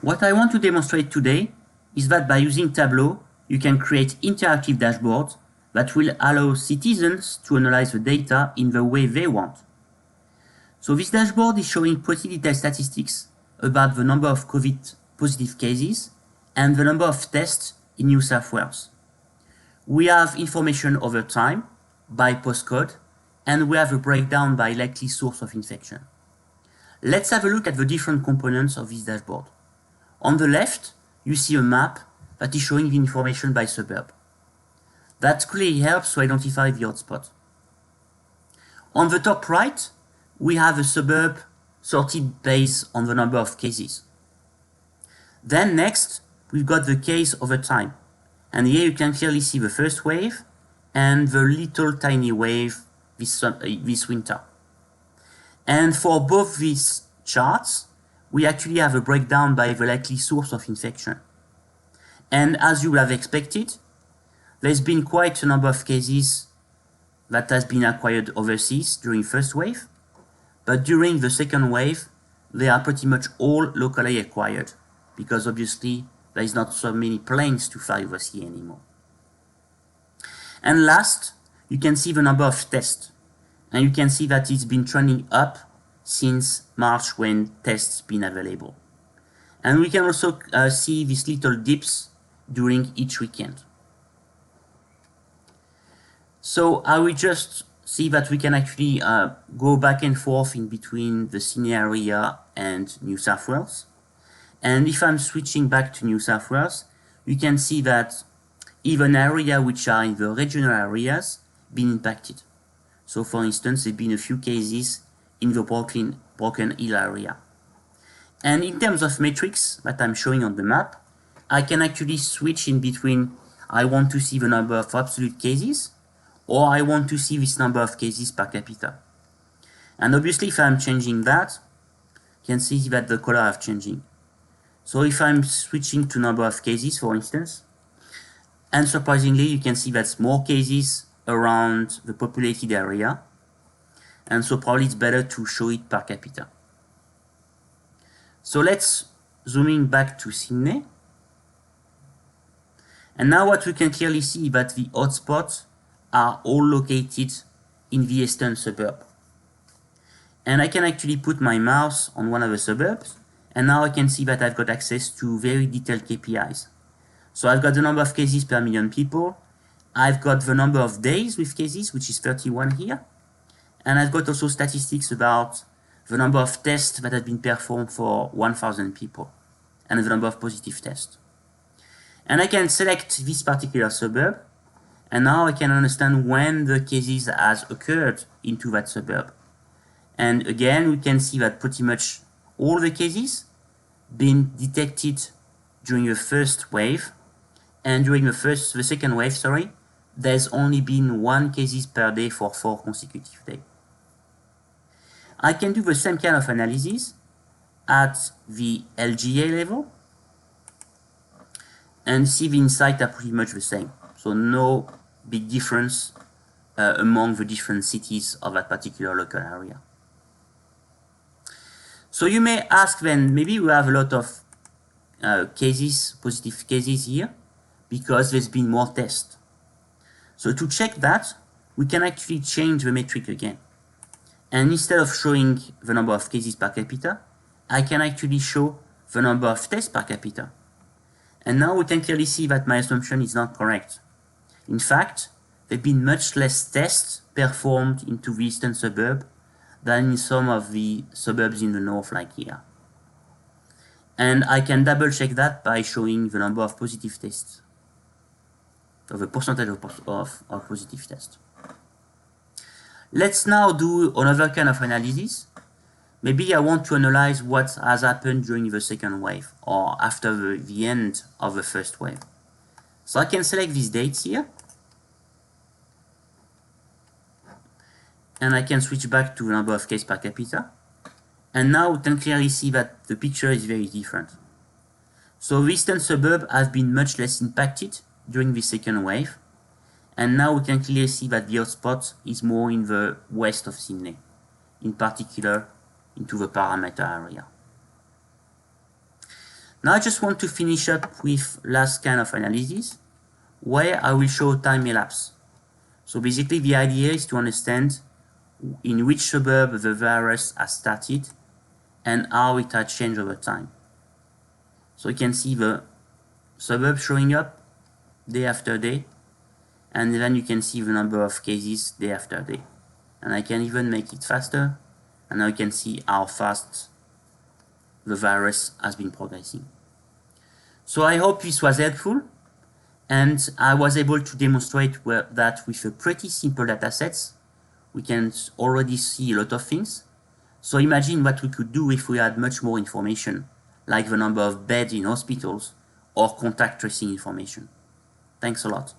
What I want to demonstrate today is that by using Tableau, you can create interactive dashboards that will allow citizens to analyze the data in the way they want. So this dashboard is showing pretty detailed statistics about the number of COVID positive cases and the number of tests in New South Wales. We have information over time by postcode, and we have a breakdown by likely source of infection. Let's have a look at the different components of this dashboard. On the left, you see a map that is showing the information by suburb. That clearly helps to identify the hotspot. On the top right, we have a suburb sorted based on the number of cases. Then next, we've got the case over time. And here you can clearly see the first wave and the little tiny wave this winter. And for both these charts, we actually have a breakdown by the likely source of infection. And as you would have expected, there's been quite a number of cases that has been acquired overseas during first wave, but during the second wave, they are pretty much all locally acquired, because obviously there is not so many planes to fly overseas anymore. And last, you can see the number of tests, and you can see that it's been trending up since March when tests been available. And we can also see these little dips during each weekend. So I will just see that we can actually go back and forth in between the Sydney area and New South Wales. And if I'm switching back to New South Wales, you can see that even areas which are in the regional areas been impacted. So for instance, there have been a few cases in the Broken Hill area. And in terms of metrics that I'm showing on the map, I can actually switch in between I want to see the number of absolute cases, or I want to see this number of cases per capita. And obviously if I'm changing that, you can see that the color is changing. So if I'm switching to number of cases, for instance, and surprisingly, you can see that's more cases around the populated area. And so probably it's better to show it per capita. So let's zoom in back to Sydney. And now what we can clearly see is that the hotspots are all located in the eastern suburb. And I can actually put my mouse on one of the suburbs, and now I can see that I've got access to very detailed KPIs. So I've got the number of cases per million people, I've got the number of days with cases, which is 31 here, and I've got also statistics about the number of tests that have been performed for 1,000 people, and the number of positive tests. And I can select this particular suburb, and now I can understand when the cases has occurred into that suburb. And again, we can see that pretty much all the cases been detected during the first wave, and during the second wave, sorry, there's only been 1 cases per day for 4 consecutive days. I can do the same kind of analysis at the LGA level, and see the insights are pretty much the same. So no big difference among the different cities of that particular local area. So you may ask then, maybe we have a lot of positive cases here, because there's been more tests. So to check that, we can actually change the metric again. And instead of showing the number of cases per capita, I can actually show the number of tests per capita. And now we can clearly see that my assumption is not correct. In fact, there have been much less tests performed into the eastern suburb than in some of the suburbs in the north, like here. And I can double check that by showing the number of positive tests, or the percentage of positive tests. Let's now do another kind of analysis. Maybe I want to analyze what has happened during the second wave, or after the end of the first wave. So I can select these dates here, and I can switch back to the number of cases per capita. And now we can clearly see that the picture is very different. So the eastern suburb has been much less impacted during the second wave. And now we can clearly see that the hotspot is more in the west of Sydney, in particular into the Parramatta area. Now I just want to finish up with last kind of analysis, where I will show time elapse. So basically the idea is to understand in which suburb the virus has started and how it has changed over time. So you can see the suburb showing up day after day, and then you can see the number of cases day after day. And I can even make it faster, and now you can see how fast the virus has been progressing. So I hope this was helpful, and I was able to demonstrate that with a pretty simple data sets, we can already see a lot of things. So imagine what we could do if we had much more information, like the number of beds in hospitals or contact tracing information. Thanks a lot.